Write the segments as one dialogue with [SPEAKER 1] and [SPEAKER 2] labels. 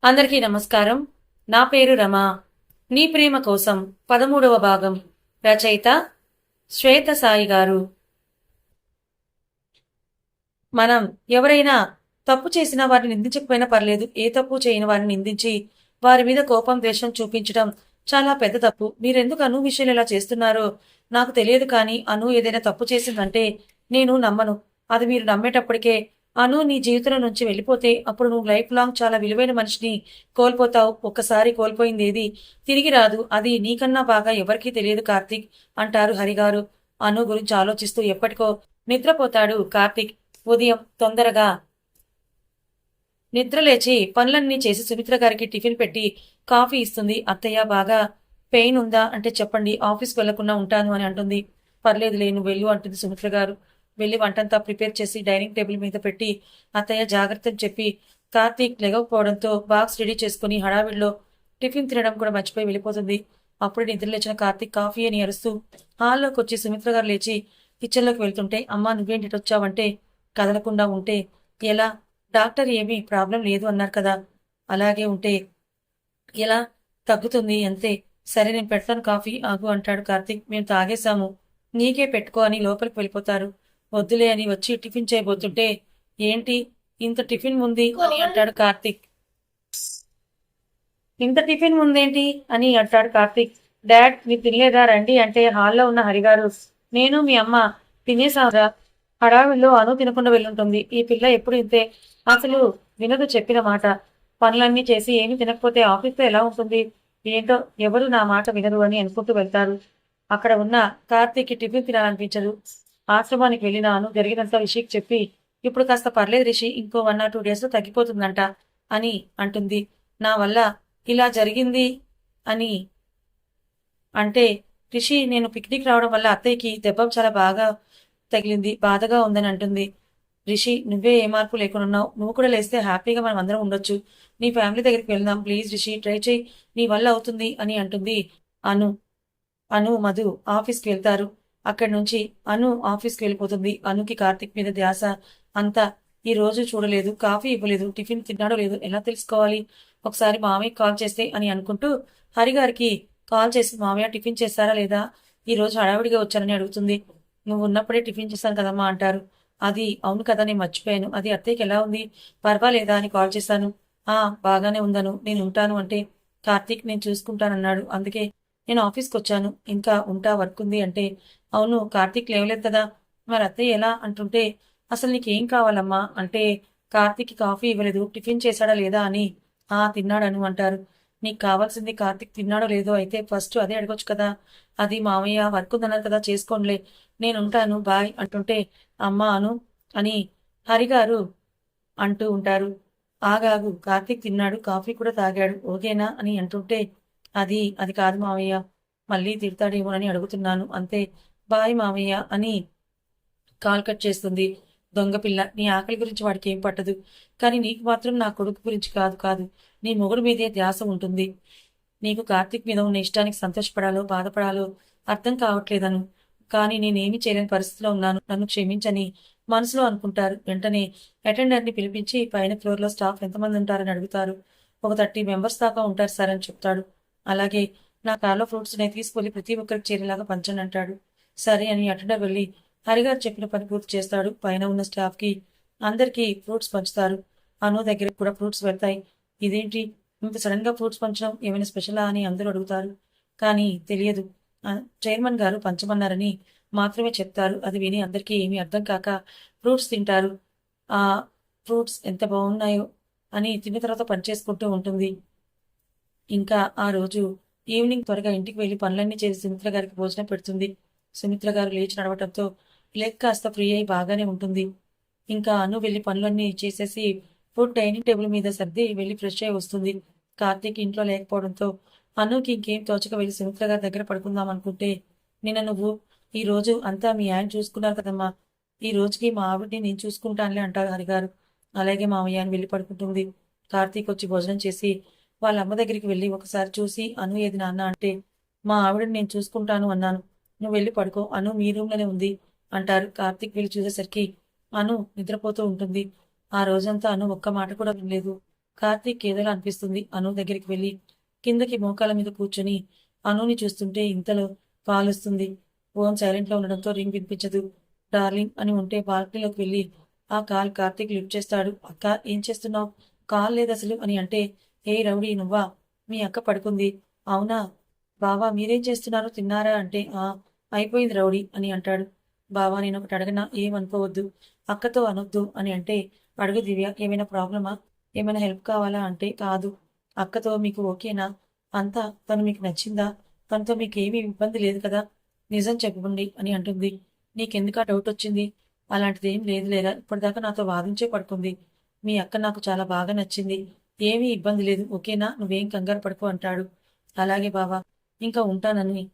[SPEAKER 1] అందరికీ నమస్కారం. నా పేరు రమ. నీ ప్రేమ కోసం 13వ భాగం. రచయిత శ్వేత సాయి గారు. మనం ఎవరైనా తప్పు చేసినా వారిని నిందించకపోయినా పర్లేదు. ఏ తప్పు చేయని వారిని నిందించి వారి మీద కోపం, ద్వేషం చూపించడం చాలా పెద్ద తప్పు. మీరెందుకు అను విషయంలో ఇలా చేస్తున్నారో నాకు తెలియదు, కానీ అను ఏదైనా తప్పు చేసిందంటే నేను నమ్మను. అది మీరు నమ్మేటప్పటికే అను నీ జీవితంలో నుంచి వెళ్ళిపోతే అప్పుడు నువ్వు లైఫ్ లాంగ్ చాలా విలువైన మనిషిని కోల్పోతావు. ఒక్కసారి కోల్పోయింది ఏది తిరిగి రాదు. అది నీకన్నా బాగా ఎవరికీ తెలియదు కార్తీక్ అంటారు హరిగారు. అను గురించి ఆలోచిస్తూ ఎప్పటికో నిద్రపోతాడు కార్తీక్. ఉదయం తొందరగా నిద్రలేచి పనులన్నీ చేసి సుమిత్ర గారికి టిఫిన్ పెట్టి కాఫీ ఇస్తుంది. అత్తయ్య బాగా పెయిన్ ఉందా అంటే చెప్పండి, ఆఫీస్కి వెళ్లకుండా ఉంటాను అని అంటుంది. పర్లేదులే, నువ్వు వెళ్ళు అంటుంది సుమిత్ర గారు. వెళ్లి వంటంతా ప్రిపేర్ చేసి డైనింగ్ టేబుల్ మీద పెట్టి అత్తయ్య జాగ్రత్తని చెప్పి కార్తీక్ లెగకపోవడంతో బాక్స్ రెడీ చేసుకుని హడావిడిలో టిఫిన్ తినడం కూడా మర్చిపోయి వెళ్ళిపోతుంది. అప్పుడు నిద్ర లేచిన కార్తీక్ కాఫీ అని అరుస్తూ హాల్లోకి వచ్చి సుమిత్ర గారు లేచి కిచెన్లోకి వెళ్తుంటే, అమ్మా నువ్వేంటి వచ్చావంటే, కదలకుండా ఉంటే ఎలా, డాక్టర్ ఏమీ ప్రాబ్లం లేదు అన్నారు కదా, అలాగే ఉంటే ఎలా తగ్గుతుంది అంతే. సరే నేను పెడతాను కాఫీ ఆగు అంటాడు కార్తీక్. మేము తాగేశాము, నీకే పెట్టుకో అని లోపలికి వెళ్ళిపోతారు. వద్దులే అని వచ్చి టిఫిన్ చేయబోతుంటే, ఏంటి ఇంత టిఫిన్ ఉంది అని అంటాడు కార్తీక్. ఇంత టిఫిన్ ముందేంటి అని అంటాడు కార్తీక్. డాడ్ మీరు తినలేదా రండి అంటే హాల్లో ఉన్న హరిగారు, నేను మీ అమ్మ తినేసారా, హడావిల్లో అను తినకుండా వెళ్ళుంటుంది. ఈ పిల్ల ఎప్పుడు ఇంతే, అసలు వినదు చెప్పిన మాట. పనులన్నీ చేసి ఏమీ తినకపోతే ఆఫీస్లో ఎలా ఉంటుంది ఏంటో, ఎవరు నా మాట వినరు అని అనుకుంటూ వెళ్తారు. అక్కడ ఉన్న కార్తీక్కి టిఫిన్ తినాలనిపించదు. ఆశ్రమానికి వెళ్ళినాను జరిగినంత రిషికి చెప్పి, ఇప్పుడు కాస్త పర్లేదు రిషి, ఇంకో 1 or 2 days తగ్గిపోతుందంట అని అంటుంది. నా వల్ల ఇలా జరిగింది అని అంటే, రిషి నేను పిక్నిక్ రావడం వల్ల అత్తయ్యకి దెబ్బ చాలా బాగా తగిలింది, బాధగా ఉందని అంటుంది. రిషి నువ్వే ఏ మార్పు లేకుండా ఉన్నావు, నువ్వు కూడా లేస్తే హ్యాపీగా మనం అందరం ఉండొచ్చు, నీ ఫ్యామిలీ దగ్గరికి వెళ్దాం ప్లీజ్ రిషి, ట్రై చేయి, నీ వల్ల అవుతుంది అని అంటుంది. అను అను మధు ఆఫీస్కి వెళ్తారు. అక్కడి నుంచి అను ఆఫీస్కి వెళ్ళిపోతుంది. అనుకి కార్తీక్ మీద ధ్యాస అంతా. ఈ రోజు చూడలేదు, కాఫీ ఇవ్వలేదు, టిఫిన్ తిన్నాడో లేదో ఎలా తెలుసుకోవాలి, ఒకసారి మామయ్యకి కాల్ చేస్తే అని అనుకుంటూ హరిగారికి కాల్ చేసి, మామయ్య టిఫిన్ చేస్తారా లేదా, ఈ రోజు హడావిడిగా వచ్చానని అడుగుతుంది. నువ్వు ఉన్నప్పుడే టిఫిన్ చేశాను కదమ్మా అంటారు. అది అవును కదా, నేను మర్చిపోయాను, అది అత్తయ్యకి ఎలా ఉంది, పర్వాలేదా అని కాల్ చేశాను. బాగానే ఉందను, నేను ఉంటాను అంటే, కార్తీక్ నేను చూసుకుంటానన్నాడు, అందుకే నేను ఆఫీస్కి వచ్చాను, ఇంకా ఉంటా వర్క్ ఉంది అంటే, అవును కార్తీక్ లేవలేదు కదా, మరి అత్తయ్య ఎలా అంటుంటే, అసలు నీకేం కావాలమ్మా అంటే, కార్తీక్కి కాఫీ ఇవ్వలేదు, టిఫిన్ చేశాడా లేదా అని. తిన్నాడను అంటారు. నీకు కావాల్సింది కార్తీక్ తిన్నాడో లేదో అయితే ఫస్ట్ అదే అడగొచ్చు కదా, అది మామయ్య వర్క్ ఉందన్నారు కదా చేసుకోండిలే, నేను ఉంటాను బాయ్ అంటుంటే, అమ్మా అను అని హరిగారు అంటూ ఉంటారు. ఆగాగు, కార్తీక్ తిన్నాడు, కాఫీ కూడా తాగాడు, ఓకేనా అని అంటుంటే, అది అది కాదు మావయ్య, మళ్ళీ తిడతాడేమోనని అడుగుతున్నాను అంతే, బాయ్ మావయ్య అని కాల్ కట్ చేస్తుంది. దొంగపిల్ల, నీ ఆకలి గురించి వాడికి ఏం పట్టదు, కానీ నీకు మాత్రం నా కొడుకు గురించి కాదు కాదు నీ మొగుడు మీదే ధ్యాస ఉంటుంది. నీకు కార్తీక్ మీద ఉన్న ఇష్టానికి సంతోషపడాలో బాధపడాలో అర్థం కావట్లేదను, కానీ నేనేమీ చేయలేని పరిస్థితిలో ఉన్నాను, నన్ను క్షమించని మనసులో అనుకుంటారు. వెంటనే అటెండర్ని పిలిపించి పైన ఫ్లోర్లో స్టాఫ్ ఎంతమంది ఉంటారని అడుగుతారు. ఒక 30 మెంబర్స్ దాకా ఉంటారు సార్ అని చెప్తాడు. అలాగే నా కార్లో ఫ్రూట్స్ని తీసుకెళ్లి ప్రతి ఒక్కరికి చేరేలాగా పంచండి అంటాడు. సరే అని అటెండర్ వెళ్ళి హరిగారు చెప్పిన పని పూర్తి చేస్తాడు. పైన ఉన్న స్టాఫ్కి అందరికీ ఫ్రూట్స్ పంచుతారు. అను దగ్గరికి కూడా ఫ్రూట్స్ వెళ్తాయి. ఇదేంటి ఇంత సడన్ గా ఫ్రూట్స్ పంచడం, ఏమైనా స్పెషలా అని అందరూ అడుగుతారు. కానీ తెలియదు, చైర్మన్ గారు పంచమన్నారని మాత్రమే చెప్తారు. అది విని అందరికీ ఏమీ అర్థం కాక ఫ్రూట్స్ తింటారు. ఆ ఫ్రూట్స్ ఎంత బాగున్నాయో అని తిన్న తర్వాత పనిచేసుకుంటూ ఉంటుంది. ఇంకా ఆ రోజు ఈవినింగ్ త్వరగా ఇంటికి వెళ్లి పనులన్నీ చేసి సుమిత్ర గారికి భోజనం పెడుతుంది. సుమిత్ర గారు లేచి నడవటంతో లెగ్ కాస్త ఫ్రీ అయి బాగానే ఉంటుంది. ఇంకా అను వెళ్లి పనులన్నీ చేసేసి ఫుడ్ డైనింగ్ టేబుల్ మీద సర్ది వెళ్లి ఫ్రెష్ అయి వస్తుంది. కార్తీక్ ఇంట్లో లేకపోవడంతో అనుకి ఇంకేం తోచక వెళ్లి సుమిత్ర గారి దగ్గర పడుకుందాం అనుకుంటే, నిన్న నువ్వు ఈ రోజు అంతా మీ ఆయన చూసుకున్నారు కదమ్మా, ఈ రోజుకి మా ఆవిడ్ని నేను చూసుకుంటానులే అంటారు హరిగారు. అలాగే మామయ్య అని వెళ్లి పడుకుంటుంది. కార్తీక్ వచ్చి భోజనం చేసి వాళ్ళ అమ్మ దగ్గరికి వెళ్ళి ఒకసారి చూసి, అను ఏది నాన్న అంటే, మా ఆవిడని నేను చూసుకుంటాను అన్నాను, నువ్వు వెళ్ళి పడుకో, అను మీ రూమ్లోనే ఉంది అంటారు. కార్తీక్ వెళ్ళి చూసేసరికి అను నిద్రపోతూ ఉంటుంది. ఆ రోజంతా అను ఒక్క మాట కూడా వినలేదు. కార్తీక్ ఏదోలా అనిపిస్తుంది. అను దగ్గరికి వెళ్ళి కిందకి మోకాల మీద కూర్చొని అనుని చూస్తుంటే ఇంతలో కాలుస్తుంది. ఫోన్ సైలెంట్లో ఉండడంతో రింగ్ వినిపించదు. డార్లింగ్ అని ఉంటే బాల్కనీలోకి వెళ్ళి ఆ కాల్ కార్తీక్ లిఫ్ట్ చేస్తాడు. అక్క ఏం చేస్తున్నావు? కాల్ లేదు అసలు అని అంటే, ఏ రౌడీ నువ్వా? మీ అక్క పడుకుంది. అవునా బావా, మీరేం చేస్తున్నారు? తిన్నారా అంటే, అయిపోయింది రౌడీ అని అంటాడు. బావా, నేను ఒకటి అడగనా? ఏమనుకోవద్దు. అక్కతో అనొద్దు అని అంటే, అడుగు దివ్య, ఏమైనా ప్రాబ్లమా? ఏమైనా హెల్ప్ కావాలా అంటే, కాదు. అక్కతో మీకు ఓకేనా? అంతా తను మీకు నచ్చిందా? తనతో మీకు ఏమీ ఇబ్బంది లేదు కదా? నిజం చెప్పండి అని అంటుంది. నీకెందుకు ఆ డౌట్ వచ్చింది? అలాంటిదేం లేదు లేరా, ఇప్పటిదాకా నాతో వాదించే పడుకుంది. మీ అక్క నాకు చాలా బాగా నచ్చింది. ఏమీ ఇబ్బంది లేదు, ఓకేనా? నువ్వేం కంగారు పడుకో అంటాడు. అలాగే బావా, ఇంకా ఉంటానని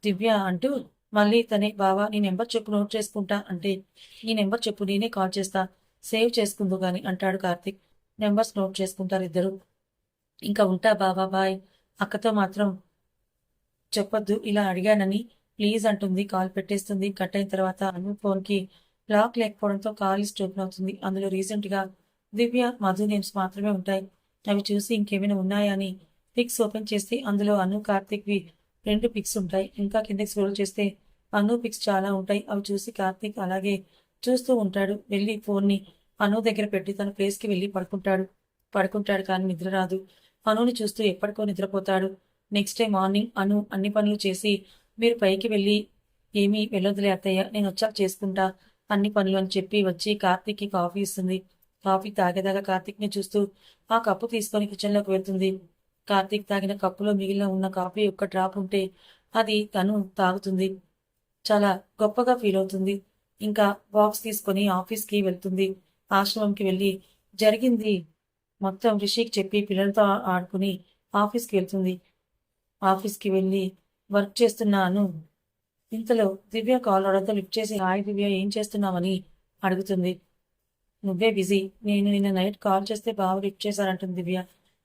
[SPEAKER 1] దివ్య అంటూ మళ్ళీ తనే, బావా నీ నెంబర్ చెప్పు నోట్ చేసుకుంటా అంటే, నీ నెంబర్ చెప్పు నేనే కాల్ చేస్తా, సేవ్ చేసుకుందు గాని అంటాడు కార్తిక్. నెంబర్స్ నోట్ చేసుకుంటారు ఇద్దరు. ఇంకా ఉంటా బావా, బాయ్. అక్కతో మాత్రం చెప్పొద్దు ఇలా అడిగానని ప్లీజ్ అంటుంది. కాల్ పెట్టేస్తుంది. కట్ అయిన తర్వాత అను ఫోన్కి లాక్ లేకపోవడంతో కాల్ లిస్ట్ ఓపెన్ అవుతుంది. అందులో రీసెంట్గా దివ్య మధు నేమ్స్ మాత్రమే ఉంటాయి. అవి చూసి ఇంకేమైనా ఉన్నాయా అని పిక్స్ ఓపెన్ చేస్తే అందులో అను కార్తిక్వి 2 పిక్స్ ఉంటాయి. ఇంకా కిందకి స్క్రోల్ చేస్తే అను పిక్స్ చాలా ఉంటాయి. అవి చూసి కార్తిక్ అలాగే చూస్తూ ఉంటాడు. వెళ్ళి ఫోన్ని అను దగ్గర పెట్టి తన ప్లేస్కి వెళ్ళి పడుకుంటాడు కానీ నిద్ర రాదు. అనుని చూస్తూ ఎప్పటికో నిద్రపోతాడు. నెక్స్ట్ డే మార్నింగ్ అను అన్ని పనులు చేసి, మీరు పైకి వెళ్ళి ఏమీ వెళ్ళొద్దులే అత్తయ్య, నేను వచ్చాక చేసుకుంటా అన్ని పనులు అని చెప్పి వచ్చి కార్తీక్కి కాఫీ ఇస్తుంది. కాఫీ తాగేదాకా కార్తీక్ని చూస్తూ ఆ కప్పు తీసుకొని కిచెన్లోకి వెళ్తుంది. కార్తీక్ తాగిన కప్పులో మిగిలిన ఉన్న కాఫీ ఒక్క డ్రాప్ ఉంటే అది తను తాగుతుంది. చాలా గొప్పగా ఫీల్ అవుతుంది. ఇంకా బాక్స్ తీసుకొని ఆఫీస్కి వెళ్తుంది. ఆశ్రమంకి వెళ్ళి జరిగింది మొత్తం రిషికి చెప్పి పిల్లలతో ఆడుకుని ఆఫీస్కి వెళ్తుంది. ఆఫీస్కి వెళ్ళి వర్క్ చేస్తున్నాను. ఇంతలో దివ్య కాల్ రావడంతో లిఫ్ట్ చేసి, హాయ్ దివ్య, ఏం చేస్తున్నావని అడుగుతుంది. నువ్వే బిజీ, నేను నిన్న నైట్ కాల్ చేస్తే బావ లిఫ్ట్ చేశారంటుంది దివ్య.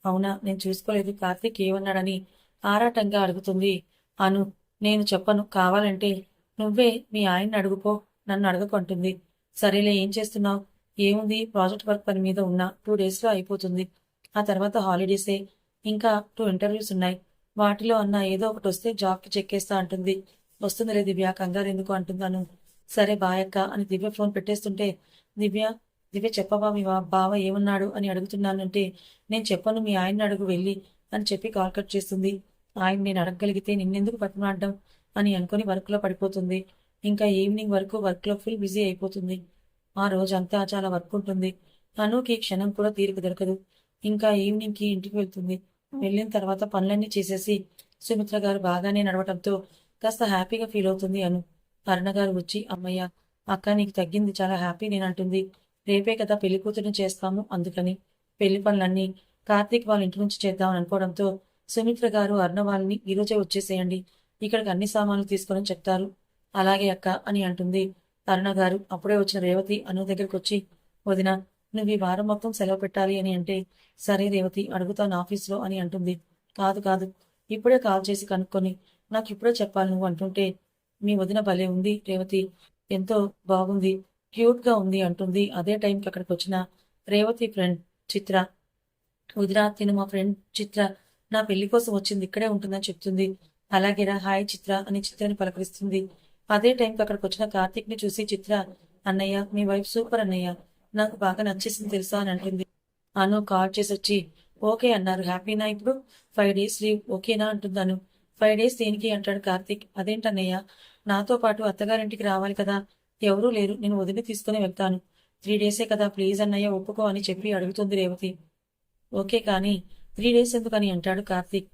[SPEAKER 1] అవునా, నేను చూసుకోలేదు, కార్తీక్ ఏమన్నాడని ఆరాటంగా అడుగుతుంది అను. నేను చెప్పను, కావాలంటే నువ్వే మీ ఆయన్ని అడుగుపో, నన్ను అడగకుంటుంది. సరేలే, ఏం చేస్తున్నావు? ఏముంది, ప్రాజెక్ట్ వర్క్ పని మీద ఉన్నా, 2 డేస్లో అయిపోతుంది. ఆ తర్వాత హాలిడేసే. ఇంకా 2 ఇంటర్వ్యూస్ ఉన్నాయి. వాటిలో అన్నా ఏదో ఒకటి వస్తే జాబ్కి చెక్కేస్తా అంటుంది. వస్తుందిలే దివ్య, కంగారు ఎందుకు అంటున్నాను. సరే బాయ్ అక్క అని దివ్య ఫోన్ పెట్టేస్తుంటే, దివ్య దివ్య చెప్పవా మీ బావ ఏమన్నాడు అని అడుగుతున్నానంటే, నేను చెప్పను, మీ ఆయన్ని అడుగు వెళ్ళి అని చెప్పి కాల్ కట్ చేస్తుంది. ఆయన నేను అడగగలిగితే నిన్నెందుకు బతిమాడడం అని అనుకుని వర్క్లో పడిపోతుంది. ఇంకా ఈవినింగ్ వరకు వర్క్లో ఫుల్ బిజీ అయిపోతుంది. ఆ రోజంతా చాలా వర్క్ ఉంటుంది. అనుకి క్షణం కూడా తీరిక దొరకదు. ఇంకా ఈవినింగ్కి ఇంటికి వెళ్తుంది. వెళ్ళిన తర్వాత పనులన్నీ చేసేసి సుమిత్ర గారు బాగానే నడవటంతో కాస్త హ్యాపీగా ఫీల్ అవుతుంది అను. అరుణ గారు వచ్చి, అమ్మయ్య అక్క నీకు తగ్గింది, చాలా హ్యాపీ నేను అంటుంది. రేపే కదా పెళ్లి కూతురుని చేస్తాము, అందుకని పెళ్లి పనులన్నీ కార్తీక్ వాళ్ళ ఇంటి నుంచి చేద్దామని అనుకోవడంతో సుమిత్ర గారు అరుణ వాళ్ళని ఈరోజే వచ్చేసేయండి, ఇక్కడికి అన్ని సామాన్లు తీసుకొని చెప్తారు. అలాగే అక్క అని అంటుంది అరుణ గారు. అప్పుడే వచ్చిన రేవతి అను దగ్గరికి వచ్చి, వదిన నువ్వు ఈ వారం మొత్తం సెలవు పెట్టాలి అని అంటే, సరే రేవతి అడుగుతాను ఆఫీస్లో అని అంటుంది. కాదు కాదు, ఇప్పుడే కాల్ చేసి కనుక్కొని నాకు ఇప్పుడే చెప్పాలి నువ్వు అంటుంటే, మీ వదిన భలే ఉంది రేవతి, ఎంతో బాగుంది, క్యూట్ గా ఉంది అంటుంది. అదే టైంకి అక్కడికి వచ్చిన రేవతి ఫ్రెండ్ చిత్ర, వదిన తిను మా ఫ్రెండ్ చిత్ర, నా పెళ్లి కోసం వచ్చింది, ఇక్కడే ఉంటుందని చెప్తుంది. అలాగేరా, హాయ్ చిత్ర అని చిత్రని పలకరిస్తుంది. అదే టైంకి అక్కడికి వచ్చిన కార్తీక్ ని చూసి చిత్ర, అన్నయ్య మీ వైఫ్ సూపర్ అన్నయ్య, నాకు బాగా నచ్చేసింది తెలుసా అని అంటుంది. అను కాల్ చేసి వచ్చి, ఓకే అన్నారు, హ్యాపీనా ఇప్పుడు? 5 డేస్ లీవ్ ఓకేనా అంటున్నాను. 5 డేస్ దేనికి అంటాడు కార్తీక్. అదేంటన్నయ్య, నాతో పాటు అత్తగారింటికి రావాలి కదా, ఎవరూ లేరు, నేను వదిలి తీసుకుని వెళ్తాను. 3 డేసే కదా, ప్లీజ్ అన్నయ్య ఒప్పుకో అని చెప్పి అడుగుతుంది రేవతి. ఓకే కానీ 3 డేస్ ఎందుకని అంటాడు కార్తీక్.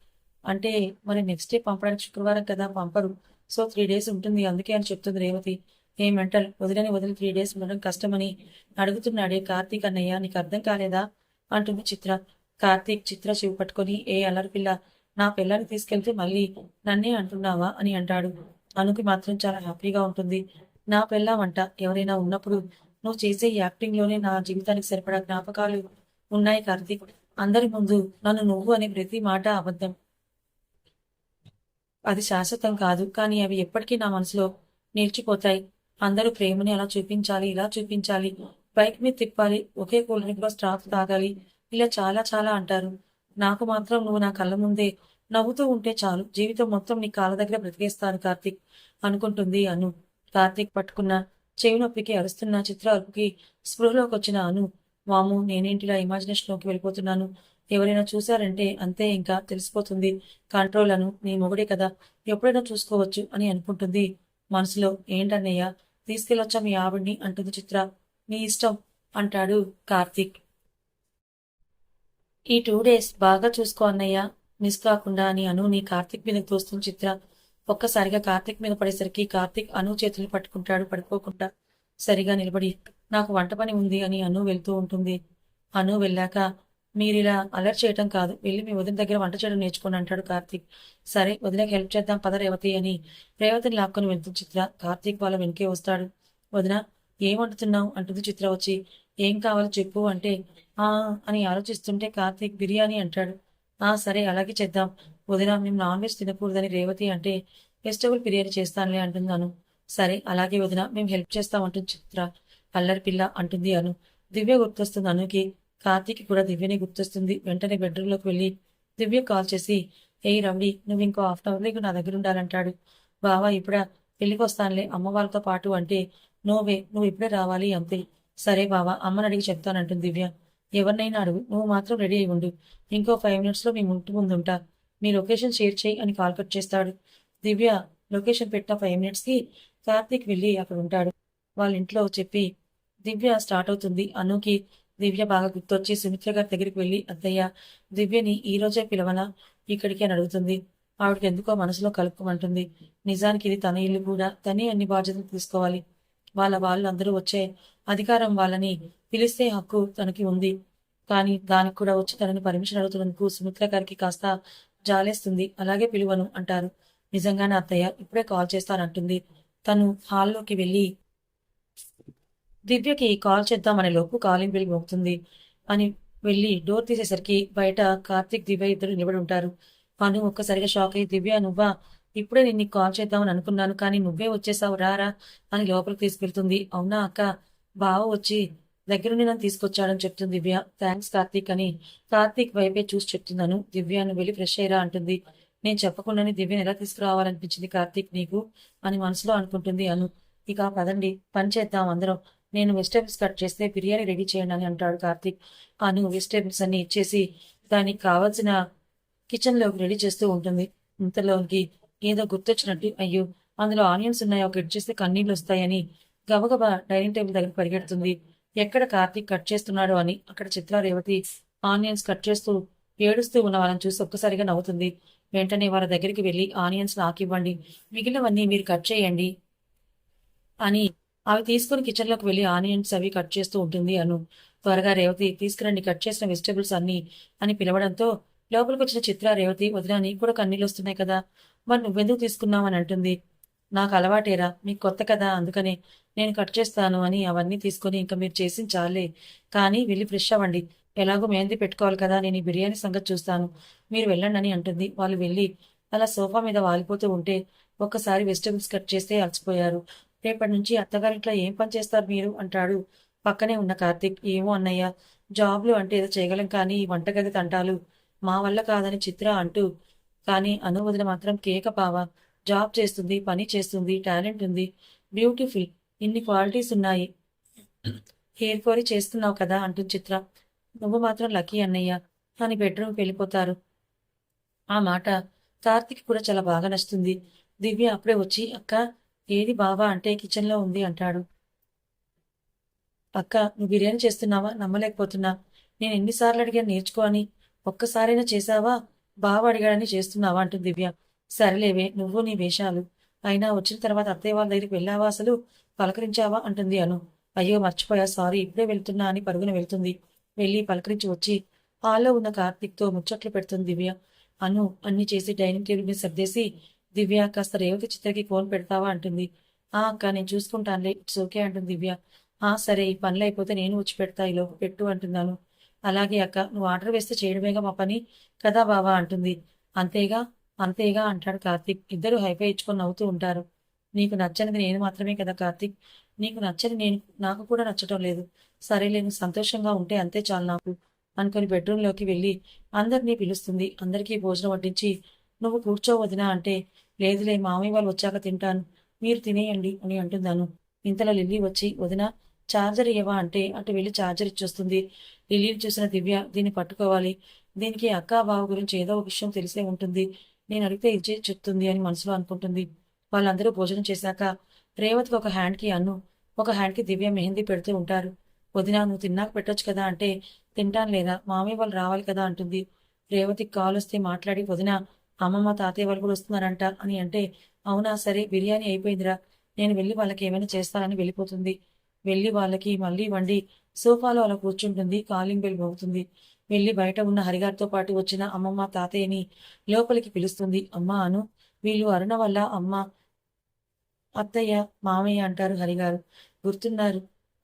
[SPEAKER 1] అంటే మరి నెక్స్ట్ డే పంపడానికి శుక్రవారం కదా, పంపరు, సో 3 డేస్ ఉంటుంది అందుకే అని చెప్తుంది రేవతి. ఏ మెంటల్, వదిలేని వదిలి 3 డేస్ ఉండడం కష్టమని అడుగుతున్నాడే కార్తీక్ అన్నయ్య, నీకు అర్థం కాలేదా అంటుంది చిత్ర. కార్తీక్ చిత్ర చెవి పట్టుకొని, ఏ అల్లరి పిల్ల, నా పిల్లని తీసుకెళ్తే మళ్ళీ నన్నే అంటున్నావా అని అంటాడు. అనుకి మాత్రం చాలా హ్యాపీగా ఉంటుంది. నా పెళ్ళామంట ఎవరైనా ఉన్నప్పుడు నువ్వు చేసే యాక్టింగ్ లోనే నా జీవితానికి సరిపడా జ్ఞాపకాలు ఉన్నాయి కార్తీక్. అందరి ముందు నన్ను నువ్వు అనే ప్రతి మాట అబద్ధం, అది శాశ్వతం కాదు, కానీ అవి ఎప్పటికీ నా మనసులో నిలిచిపోతాయి. అందరూ ప్రేమని అలా చూపించాలి, ఇలా చూపించాలి, బైక్ మీద తిప్పాలి, ఒకే కూల్ డ్రింక్ లో స్ట్రాప్ తాగాలి, ఇలా చాలా చాలా అంటారు. నాకు మాత్రం నువ్వు నా కళ్ళ ముందే నవ్వుతూ ఉంటే చాలు. జీవితం మొత్తం నీ కాళ్ళ దగ్గర బ్రతికేస్తాను కార్తీక్ అనుకుంటుంది అను. కార్తీక్ పట్టుకున్న చెవి నొప్పికి అరుస్తున్న చిత్ర అరుపుకి స్పృహలోకొచ్చిన అను, వామ్మో నేనేంటిలా ఇమాజినేషన్‌లోకి వెళ్ళిపోతున్నాను. ఎవరైనా చూసారంటే అంతే ఇంకా తెలిసిపోతుంది. కంట్రోల్ అను. నీ మొగుడే కదా! ఎప్పుడైనా చూసుకోవచ్చు అని అనుకుంటుంది మనసులో. ఏంటన్నయ్య తీసుకెళ్ళొచ్చా మీ ఆవిడ్ని అంటుంది చిత్ర. నీ ఇష్టం అంటాడు కార్తీక్. ఈ 2 డేస్ బాగా చూసుకో అన్నయ్య మిస్ కాకుండా అని అనుని కార్తీక్ మీద తోస్తుంది చిత్ర. ఒక్కసారిగా కార్తీక్ మీద పడేసరికి కార్తీక్ అను చేతులు పట్టుకుంటాడు పడిపోకుండా. సరిగా నిలబడి నాకు వంట పని ఉంది అని అను వెళ్తూ ఉంటుంది. అను వెళ్ళాక మీరిలా అలర్ట్ చేయటం కాదు, వెళ్ళి మీ వదిన దగ్గర వంట చేయడం నేర్చుకోండి అంటాడు కార్తీక్. సరే వదినకి హెల్ప్ చేద్దాం పద రేవతి అని రేవతిని లాక్కొని వెళ్తుంది చిత్ర. కార్తీక్ వాళ్ళ వెనకే వస్తాడు. వదిన ఏం వండుతున్నావు అంటుంది చిత్ర వచ్చి. ఏం కావాలో చెప్పు అంటే ఆ అని ఆలోచిస్తుంటే కార్తీక్ బిర్యానీ అంటాడు. ఆ సరే అలాగే చేద్దాం. వదిన మేము నాన్ వెజ్ తినకూడదని రేవతి అంటే వెజిటబుల్ బిర్యానీ చేస్తానులే అంటున్నాను. సరే అలాగే వదిన మేము హెల్ప్ చేస్తాం అంటుంది చిత్ర. అల్లరి పిల్ల అంటుంది అను. దివ్య గుర్తొస్తుంది అనుకి. కార్తీక్ కూడా దివ్యని గుర్తొస్తుంది. వెంటనే బెడ్రూమ్లోకి వెళ్ళి దివ్య కాల్ చేసి ఏయ్ రౌడీ నువ్వు ఇంకో హాఫ్ అన్ అవర్ నా దగ్గర ఉండాలంటాడు. బావా ఇప్పుడా పెళ్లికి వస్తానులే అమ్మ వాళ్ళతో పాటు అంటే నోవే నువ్వు ఇప్పుడే రావాలి అంతే. సరే బావా అమ్మని అడిగి చెప్తానంటుంది దివ్య. ఎవరినైనా అడుగు నువ్వు మాత్రం రెడీ అయి ఉండు. ఇంకో 5 మినిట్స్లో మీ ఇంటి ముందుంటా. మీ లొకేషన్ షేర్ చేయి అని కాల్ కట్ చేస్తాడు. దివ్య లొకేషన్ పెట్టిన 5 మినిట్స్కి కార్తీక్ వెళ్ళి అక్కడ ఉంటాడు. వాళ్ళ ఇంట్లో చెప్పి దివ్య స్టార్ట్ అవుతుంది. అనుకి దివ్య బాగా గుర్తొచ్చి సుమిత్ర గారి దగ్గరికి వెళ్ళి అత్తయ్య దివ్యని ఈ రోజే పిలవనా ఇక్కడికి అని అడుగుతుంది. ఆవిడకి ఎందుకో మనసులో కలుపుకోమంటుంది. నిజానికి ఇది తన ఇల్లు కూడా తనే అన్ని బాధ్యతలు తీసుకోవాలి. వాళ్ళు అందరూ వచ్చే అధికారం వాళ్ళని పిలిస్తే హక్కు తనకి ఉంది. కానీ దానికి కూడా వచ్చి తనని పర్మిషన్ అడుగుతున్నందుకు సుమిత్ర గారికి కాస్త జాలేస్తుంది. అలాగే పిలువను అంటారు. నిజంగానే అత్తయ్య ఇప్పుడే కాల్ చేస్తానంటుంది. తను హాల్లోకి వెళ్ళి దివ్యకి కాల్ చేద్దామనే లోపు కాలింగ్ బెల్ మోగుతుంది అని వెళ్ళి డోర్ తీసేసరికి బయట కార్తీక్ దివ్య ఇద్దరు నిలబడి ఉంటారు. అను ఒక్కసారిగా షాక్ అయ్యి దివ్య నువ్వా ఇప్పుడే నేను నీకు కాల్ చేద్దామని అనుకున్నాను కానీ నువ్వే వచ్చేసావు రారా అని లోపలికి తీసుకెళ్తుంది. అవునా అక్క బావ వచ్చి దగ్గరుండి నన్ను తీసుకొచ్చాడని చెప్తుంది దివ్య. థ్యాంక్స్ కార్తీక్ అని కార్తీక్ వైపే చూసి చెప్తున్నాను. దివ్యను వెళ్ళి ఫ్రెష్ అయ్యరా అంటుంది. నేను చెప్పకుండానే దివ్యను ఎలా తీసుకురావాలనిపించింది కార్తీక్ నీకు అని మనసులో అనుకుంటుంది అను. ఇక పదండి పని చేద్దాం అందరం. నేను వెజిటేబుల్స్ కట్ చేస్తే బిర్యానీ రెడీ చేయండి అని అంటాడు కార్తీక్. అను వెజిటేబుల్స్ అన్ని ఇచ్చేసి దానికి కావాల్సిన కిచెన్లోకి రెడీ చేస్తూ ఉంటుంది. ఇంతలోకి ఏదో గుర్తొచ్చినట్టు అయ్యో అందులో ఆనియన్స్ ఉన్నాయో కట్ చేస్తే కన్నీళ్ళు వస్తాయని గబగబా డైనింగ్ టేబుల్ దగ్గర పరిగెడుతుంది. ఎక్కడ కార్తీక్ కట్ చేస్తున్నాడో అని. అక్కడ చిత్ర రేవతి ఆనియన్స్ కట్ చేస్తూ ఏడుస్తూ ఉన్న వాళ్ళని చూసి ఒక్కసారిగా నవ్వుతుంది. వెంటనే వాళ్ళ దగ్గరికి వెళ్ళి ఆనియన్స్ నాకివ్వండి మిగిలినవన్నీ మీరు కట్ చేయండి అని అవి తీసుకుని కిచెన్లోకి వెళ్ళి ఆనియన్స్ అవి కట్ చేస్తూ ఉంటుంది అను. త్వరగా రేవతి తీసుకురండి కట్ చేసిన వెజిటబుల్స్ అన్ని అని పిలవడంతో లోపలికి వచ్చిన చిత్ర రేవతి వదిన నీకు కూడా కన్నీళ్ళు వస్తున్నాయి కదా మరి నువ్వెందుకు తీసుకున్నావు అని అంటుంది. నాకు అలవాటేరా మీకు కొత్త కదా అందుకనే నేను కట్ చేస్తాను అని అవన్నీ తీసుకొని ఇంకా మీరు చేసిన చాలే కానీ వెళ్ళి ఫ్రెష్ అవ్వండి. ఎలాగో మెహందీ పెట్టుకోవాలి కదా నేను ఈ బిర్యానీ సంగతి చూస్తాను మీరు వెళ్ళండి అని అంటుంది. వాళ్ళు వెళ్ళి అలా సోఫా మీద వాలిపోతూ ఉంటే ఒక్కసారి వెజిటబుల్స్ కట్ చేస్తే అలసిపోయారు. రేపటి నుంచి అత్తగారింట్లో ఏం పని చేస్తారు మీరు అంటాడు పక్కనే ఉన్న కార్తీక్. ఏమో అన్నయ్య జాబ్లు అంటే ఏదో చేయగలం కానీ ఈ వంటగది తంటాలు మా వల్ల కాదని చిత్ర అంటూ కానీ అను వదిన మాత్రం కేక పావ జాబ్ చేస్తుంది పని చేస్తుంది టాలెంట్ ఉంది బ్యూటిఫుల్ ఇన్ని క్వాలిటీస్ ఉన్నాయి హెయిర్ కోరి చేస్తున్నావు కదా అంటుంది చిత్ర. నువ్వు మాత్రం లక్కీ అన్నయ్య అని బెడ్రూమ్కి వెళ్ళిపోతారు. ఆ మాట కార్తీక్ కూడా చాలా బాగా నచ్చుతుంది. దివ్య అప్పుడే వచ్చి అక్క ఏది బావా అంటే కిచెన్లో ఉంది అంటాడు. అక్క నువ్వు బిర్యానీ చేస్తున్నావా నమ్మలేకపోతున్నా. నేను ఎన్నిసార్లు అడిగాను నేర్చుకో అని ఒక్కసారైనా చేసావా బావ అడిగాడని చేస్తున్నావా అంటుంది దివ్య. సరేలేవే నువ్వు నీ వేషాలు అయినా వచ్చిన తర్వాత అత్తయ్య వాళ్ళ దగ్గరికి వెళ్ళావా అసలు పలకరించావా అంటుంది అను. అయ్యో మర్చిపోయా సారీ ఇప్పుడే వెళ్తున్నా అని పరుగున వెళ్తుంది. వెళ్ళి పలకరించి వచ్చి హాల్లో ఉన్న కార్తీక్తో ముచ్చట్లు పెడుతుంది దివ్య. అను అన్ని చేసి డైనింగ్ టేబుల్ మీద సర్దేసి దివ్య కాస్త రేవతి చిత్రకి ఫోన్ పెడతావా అంటుంది. ఆ అక్క నేను చూసుకుంటానులే ఇట్స్ ఓకే అంటుంది దివ్య. ఆ సరే ఈ పనులు అయిపోతే నేను వచ్చి పెడతా ఈలోపు పెట్టు అంటున్నాను. అలాగే అక్క నువ్వు ఆర్డర్ వేస్తే చేయడమేగా మా పని కదా బావా అంటుంది. అంతేగా అంతేగా అంటాడు కార్తీక్. ఇద్దరు హైఫై ఇచ్చుకొని నవ్వుతూ ఉంటారు. నీకు నచ్చనిది నేను మాత్రమే కదా కార్తీక్ నీకు నచ్చని నాకు కూడా నచ్చటం లేదు. సరేలే నువ్వు సంతోషంగా ఉంటే అంతే చాలు నాకు అనుకుని బెడ్రూమ్లోకి వెళ్ళి అందరినీ పిలుస్తుంది. అందరికీ భోజనం వడ్డించి నువ్వు కూర్చోవదినా అంటే లేదులే మామయ్య వాళ్ళు వచ్చాక తింటాను, మీరు తినేయండి అని అంటున్నాను. ఇంతలో లిల్లీ వచ్చి వదిన చార్జర్ ఇవ్వవా అంటే అటు వెళ్ళి చార్జర్ ఇచ్చొస్తుంది. లిల్లీని చూసిన దివ్య దీన్ని పట్టుకోవాలి, దీనికి అక్కా బావ గురించి ఏదో ఒక విషయం తెలిసే ఉంటుంది, నేను అడిగితే ఇచ్చే చెప్తుంది అని మనసులో అనుకుంటుంది. వాళ్ళందరూ భోజనం చేశాక రేవతికి ఒక హ్యాండ్కి అన్ను, ఒక హ్యాండ్కి దివ్య మెహందీ పెడుతూ ఉంటారు. వదిన నువ్వు తిన్నాక పెట్టొచ్చు కదా అంటే తింటాను లేదా మామయ్య వాళ్ళు రావాలి కదా అంటుంది. రేవతికి కాల్ వస్తే మాట్లాడి వదిన అమ్మమ్మ తాతయ్య వాళ్ళు కూడా వస్తున్నారంట అని అంటే అవునా సరే బిర్యానీ అయిపోయిందిరా, నేను వెళ్ళి వాళ్ళకి ఏమైనా చేస్తానని వెళ్ళిపోతుంది. వెళ్ళి వాళ్ళకి మళ్ళీ వండి సోఫాలో అలా కూర్చుంటుంది. కాలింగ్ బెల్ మోగుతుంది. వెళ్ళి బయట ఉన్న హరిగారితో పాటు వచ్చిన అమ్మమ్మ తాతయ్యని లోపలికి పిలుస్తుంది. అమ్మ అను, వీళ్ళు అరుణ వల్ల అమ్మ అత్తయ్య మామయ్య అంటారు హరిగారు. గుర్తున్నారు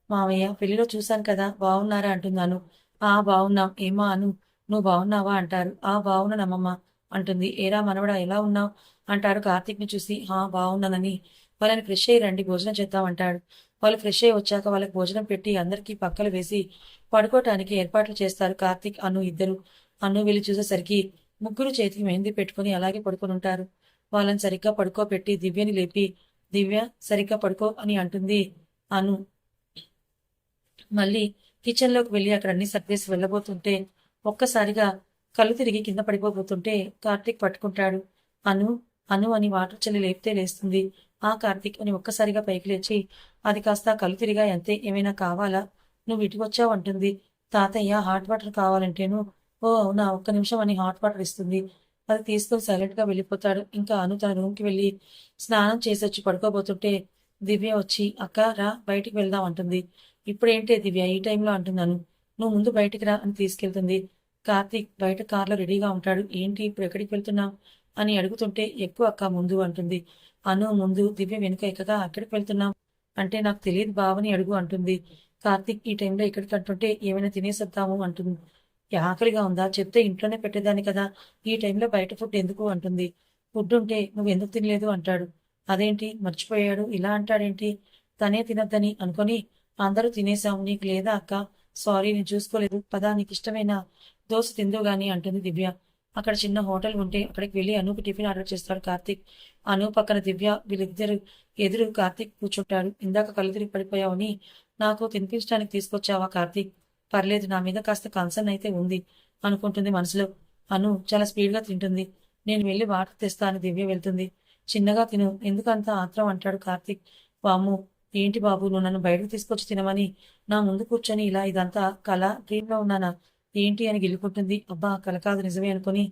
[SPEAKER 1] మామయ్య, పెళ్లిలో చూశాను కదా బాగున్నారా అంటున్నాను. ఆ బాగున్నాం, ఏమా అను నువ్వు బాగున్నావా అంటారు. ఆ బాగున్నానమ్మమ్మ అంటుంది. ఏరా మనవడా ఎలా ఉన్నావు అంటారు కార్తీక్ని చూసి. బాగున్నానని వాళ్ళని ఫ్రెష్ అయ్యి రండి భోజనం చేద్దామంటాడు. వాళ్ళు ఫ్రెష్ అయ్యి వచ్చాక వాళ్ళకి భోజనం పెట్టి అందరికీ పక్కలు వేసి పడుకోవటానికి ఏర్పాట్లు చేస్తారు కార్తీక్ అను ఇద్దరు. అను వెళ్ళి చూసేసరికి ముగ్గురు చేతికి మెహందీ పెట్టుకుని అలాగే పడుకొని ఉంటారు. వాళ్ళని సరిగ్గా పడుకోబెట్టి దివ్యని లేపి దివ్య సరిగ్గా పడుకో అని అంటుంది అను. మళ్ళీ కిచెన్లోకి వెళ్ళి అక్కడ అన్ని సర్దేసి వెళ్ళబోతుంటే ఒక్కసారిగా కళ్ళు తిరిగి కింద పడిపోబోతుంటే కార్తీక్ పట్టుకుంటాడు. అను అను అని వాటర్ చల్లి లేపితే లేస్తుంది. కార్తీక్ అని ఒక్కసారిగా పైకి లేచి అది కాస్త కళ్ళు తిరిగా అంతే, ఏమైనా కావాలా, నువ్వు ఇటు వచ్చావు అంటుంది. తాతయ్య హాట్ వాటర్ కావాలంటేను ఓ అవునా ఒక్క నిమిషం అని హాట్ వాటర్ ఇస్తుంది. అది తీసుకొని సైలెంట్ గా వెళ్ళిపోతాడు. ఇంకా అను తన రూమ్కి వెళ్ళి స్నానం చేసి వచ్చి పడుకోబోతుంటే దివ్య వచ్చి అక్క రా బయటికి వెళ్దాం అంటుంది. ఇప్పుడేంటే దివ్య ఈ టైంలో అంటున్నాను, నువ్వు ముందు బయటికి రా అని తీసుకెళ్తుంది. కార్తీక్ బయట కార్లో రెడీగా ఉంటాడు. ఏంటి ఇప్పుడు ఎక్కడికి వెళ్తున్నావు అని అడుగుతుంటే ఎక్కువ అక్క ముందు అంటుంది. అను ముందు, దివ్య వెనుక ఎక్కగా అక్కడికి వెళ్తున్నాం అంటే నాకు తెలియదు బావని అడుగు అంటుంది. కార్తీక్ ఈ టైంలో ఎక్కడికి అంటుంటే ఏమైనా తినేసొద్దాము అంటుంది. ఆకలిగా ఉందా చెప్తే ఇంట్లోనే పెట్టేదాన్ని కదా, ఈ టైంలో బయట ఫుడ్ ఎందుకు అంటుంది. ఫుడ్ ఉంటే నువ్వు ఎందుకు తినలేదు అంటాడు. అదేంటి మర్చిపోయాడు ఇలా అంటాడేంటి, తనే తినద్దని అనుకొని అందరూ తినేసాం, నీకు లేదా అక్క, సారీ నేను చూసుకోలేదు, పదా నీకు ఇష్టమైన దోశ తిందో గాని అంటుంది దివ్య. అక్కడ చిన్న హోటల్ ఉంటే అక్కడికి వెళ్ళి అనూకి టిఫిన్ ఆర్డర్ చేస్తాడు కార్తీక్. అను పక్కన దివ్య, వీళ్ళిద్దరు ఎదురు కార్తీక్ కూర్చుంటాడు. ఇందాక కళ్ళు తిరిగి పడిపోయావని నాకు తినిపించడానికి తీసుకొచ్చావా కార్తీక్, పర్లేదు నా మీద కాస్త కన్సర్న్ అయితే ఉంది అనుకుంటుంది మనసులో. అను చాలా స్పీడ్గా తింటుంది. నేను వెళ్ళి వాటర్ తెస్తా అని దివ్య వెళ్తుంది. చిన్నగా తిను ఎందుకంత ఆత్రం అంటాడు కార్తీక్. వామ్ము ఏంటి బాబు నువ్వు నన్ను బయటకు తీసుకొచ్చి తినమని నా ముందు కూర్చొని ఇలా ఇదంతా కళ డ్రీమ్లో ఉన్నానా ఏంటి అని గిల్లుకుంటుంది. అబ్బా కల కాదు నిజమే అనుకుని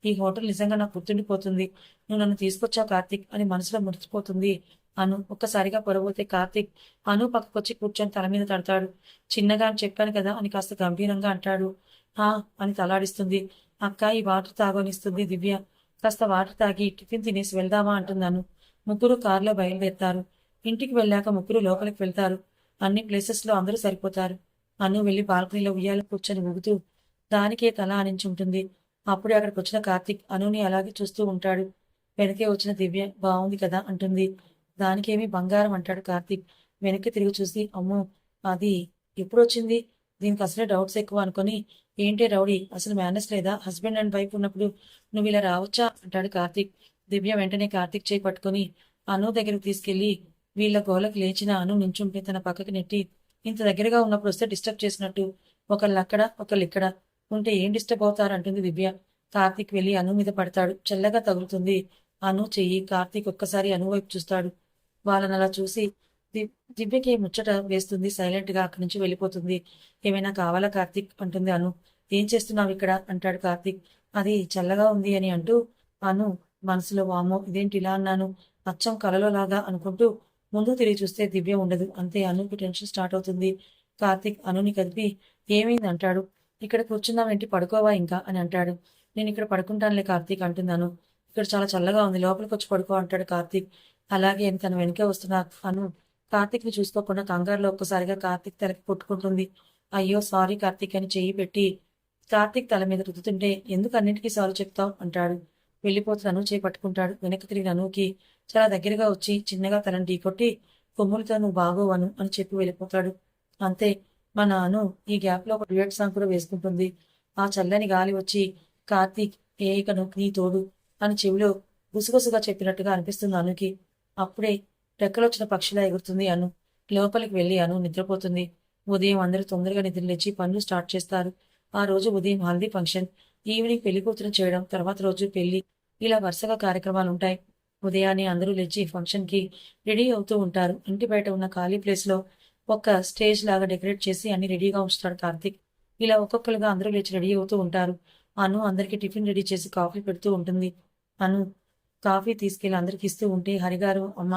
[SPEAKER 1] ఈ హోటల్ నిజంగా నాకు గుర్తుండిపోతుంది, నువ్వు నన్ను తీసుకొచ్చావు కార్తీక్ అని మనసులో మురిసిపోతుంది. అను ఒక్కసారిగా పొరబోతే కార్తీక్ అను పక్కకొచ్చి కూర్చొని తల మీద తడతాడు. చిన్నగా అని చెప్పాను కదా అని కాస్త గంభీరంగా అంటాడు. అని తలాడిస్తుంది. అక్క ఈ వాటర్ తాగనిస్తుంది దివ్య. కాస్త వాటర్ తాగి టిఫిన్ తినేసి వెళ్దామా అంటున్నాను. ముగ్గురు కారులో బయలుదేరుతారు. ఇంటికి వెళ్ళాక ముగ్గురు లోపలికి వెళ్తారు. అన్ని ప్లేసెస్లో అందరూ సరిపోతారు. అను వెళ్ళి బాల్కనీలో ఉయ్యాల కూర్చొని ఊగుతూ దానికే తల ఆనించి ఉంటుంది. అప్పుడే అక్కడికి వచ్చిన కార్తీక్ అనుని అలాగే చూస్తూ ఉంటాడు. వెనకే వచ్చిన దివ్య బాగుంది కదా అంటుంది. దానికేమీ బంగారం అంటాడు కార్తీక్. వెనక్కి తిరిగి చూసి అమ్మో అది ఎప్పుడు వచ్చింది, దీనికి అసలే డౌట్స్ ఎక్కువ అనుకొని ఏంటే రౌడీ అసలు మేనేజ్ లేదా, హస్బెండ్ అండ్ వైఫ్ ఉన్నప్పుడు నువ్వు ఇలా రావచ్చా అంటాడు కార్తీక్. దివ్య వెంటనే కార్తీక్ చేయి పట్టుకొని అను దగ్గరికి తీసుకెళ్లి వీళ్ళ గోలకి లేచిన అను నించుంటే తన పక్కకి నెట్టి ఇంత దగ్గరగా ఉన్నప్పుడు వస్తే డిస్టర్బ్ చేసినట్టు ఒకళ్ళు అక్కడ ఒకళ్ళు ఇక్కడ ఉంటే ఏం డిస్టర్బ్ అవుతారంటుంది దివ్య. కార్తీక్ వెళ్ళి అను మీద పడతాడు. చల్లగా తగులుతుంది అను చెయ్యి. కార్తీక్ ఒక్కసారి అను వైపు చూస్తాడు. వాళ్ళని అలా చూసి దివ్యకి ముచ్చట వేస్తుంది. సైలెంట్ గా అక్కడి నుంచి వెళ్ళిపోతుంది. ఏమైనా కావాలా కార్తీక్ అంటుంది అను. ఏం చేస్తున్నావు ఇక్కడ అంటాడు కార్తీక్. అది చల్లగా ఉంది అని అంటూ అను మనసులో వామో ఇదేంటి ఇలా అన్నాను, అచ్చం కలలో లాగా అనుకుంటూ ముందు తిరిగి చూస్తే దివ్య ఉండదు. అంతే అనుకి టెన్షన్ స్టార్ట్ అవుతుంది. కార్తీక్ అనుని కదిపి ఏమైంది అంటాడు. ఇక్కడ కూర్చున్నావేంటి పడుకోవా ఇంకా అని అంటాడు. నేను ఇక్కడ పడుకుంటానులే కార్తీక్ అంటున్నాను. ఇక్కడ చాలా చల్లగా ఉంది లోపలికి వచ్చి పడుకో అంటాడు కార్తీక్. అలాగే అని తన వెనుక వస్తున్న అను కార్తీక్ ని చూసుకోకుండా కంగారులో ఒక్కసారిగా కార్తీక్ తలకి కొట్టుకుంటుంది. అయ్యో సారీ కార్తీక్ అని చెయ్యి పెట్టి కార్తీక్ తల మీద రుద్దుతుంటే ఎందుకు అన్నింటికీ సారీ చెప్తావు అంటాడు. వెళ్ళిపోతున్న అను చేయి పట్టుకుంటాడు. వెనక్కి తిరిగిన అనుకి చాలా దగ్గరగా వచ్చి చిన్నగా తనని ఢీకొట్టి కొమ్ములతో నువ్వు బాగోవను అని చెప్పి వెళ్ళిపోతాడు. అంతే మన అను ఈ గ్యాప్ లో ఒక డ్యూయట్ సాంగ్ కూడా వేసుకుంటుంది. ఆ చల్లని గాలి వచ్చి కార్తీక్ ఏకను నీ తోడు అని చెవిలో గుసగుసగా చెప్పినట్టుగా అనిపిస్తుంది అనుకి. అప్పుడే రెక్కలొచ్చిన పక్షిలా ఎగురుతుంది అను. లోపలికి వెళ్ళి అను నిద్రపోతుంది. ఉదయం అందరూ తొందరగా నిద్రలేచి పనులు స్టార్ట్ చేస్తారు. ఆ రోజు ఉదయం హల్దీ ఫంక్షన్, ఈవినింగ్ పెళ్లి కూతురు చేయడం, తర్వాత రోజు పెళ్లి, ఇలా వరుసగా కార్యక్రమాలుంటాయి. ఉదయాన్నే అందరూ లేచి ఫంక్షన్కి రెడీ అవుతూ ఉంటారు. ఇంటి బయట ఉన్న ఖాళీ ప్లేస్లో ఒక స్టేజ్ లాగా డెకరేట్ చేసి అన్ని రెడీగా ఉంచుతాడు కార్తీక్. ఇలా ఒక్కొక్కరుగా అందరూ లేచి రెడీ అవుతూ ఉంటారు. అను అందరికీ టిఫిన్ రెడీ చేసి కాఫీ పెడుతూ ఉంటుంది. అను కాఫీ తీసుకెళ్లి అందరికి ఇస్తూ ఉంటే హరిగారు, అమ్మ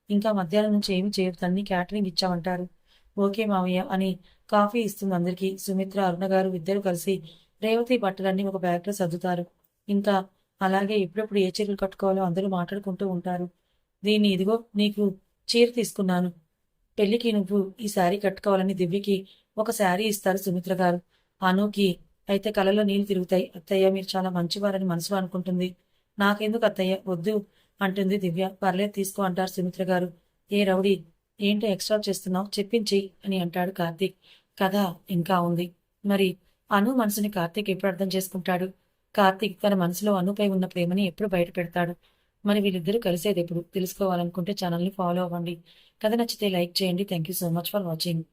[SPEAKER 1] ఇంకా మధ్యాహ్నం నుంచి ఏమి చేయొద్దు, అన్ని క్యాటరింగ్ ఇచ్చామంటారు. ఓకే మావయ్య అని కాఫీ ఇస్తుంది అందరికీ. సుమిత్ర, అరుణ గారు ఇద్దరు కలిసి రేవతి బట్టలన్నీ ఒక బ్యాగ్లో సర్దుతారు. ఇంకా అలాగే ఎప్పుడెప్పుడు ఏ చీరలు కట్టుకోవాలో అందరూ మాట్లాడుకుంటూ ఉంటారు. దీన్ని ఇదిగో నీకు చీర తీసుకున్నాను, పెళ్లికి నువ్వు ఈ శారీ కట్టుకోవాలని దివ్యకి ఒక శారీ ఇస్తారు సుమిత్ర గారు. అనుకి అయితే కళ్ళలో నీళ్లు తిరుగుతాయి. అత్తయ్య మీరు చాలా మంచివారని మనసులో అనుకుంటుంది. నాకెందుకు అత్తయ్య, వద్దు అంటుంది దివ్య. పర్లేదు తీసుకో అంటారు సుమిత్ర గారు. ఏ రౌడీ, ఏంటో ఎక్స్ట్రా చేస్తున్నావు, చెప్పించి అని అంటాడు కార్తీక్. కథ ఇంకా ఉంది. మరి అను మనసుని కార్తీక్ ఎప్పుడు అర్థం చేసుకుంటాడు? కార్తీక్ తన మనసులో అనుపై ఉన్న ప్రేమని ఎప్పుడు బయట పెడతాడు? మరి వీళ్ళిద్దరూ కలిసేది ఎప్పుడు తెలుసుకోవాలనుకుంటే ఛానల్ని ఫాలో అవ్వండి. కథ నచ్చితే లైక్ చేయండి. Thank you so much for watching.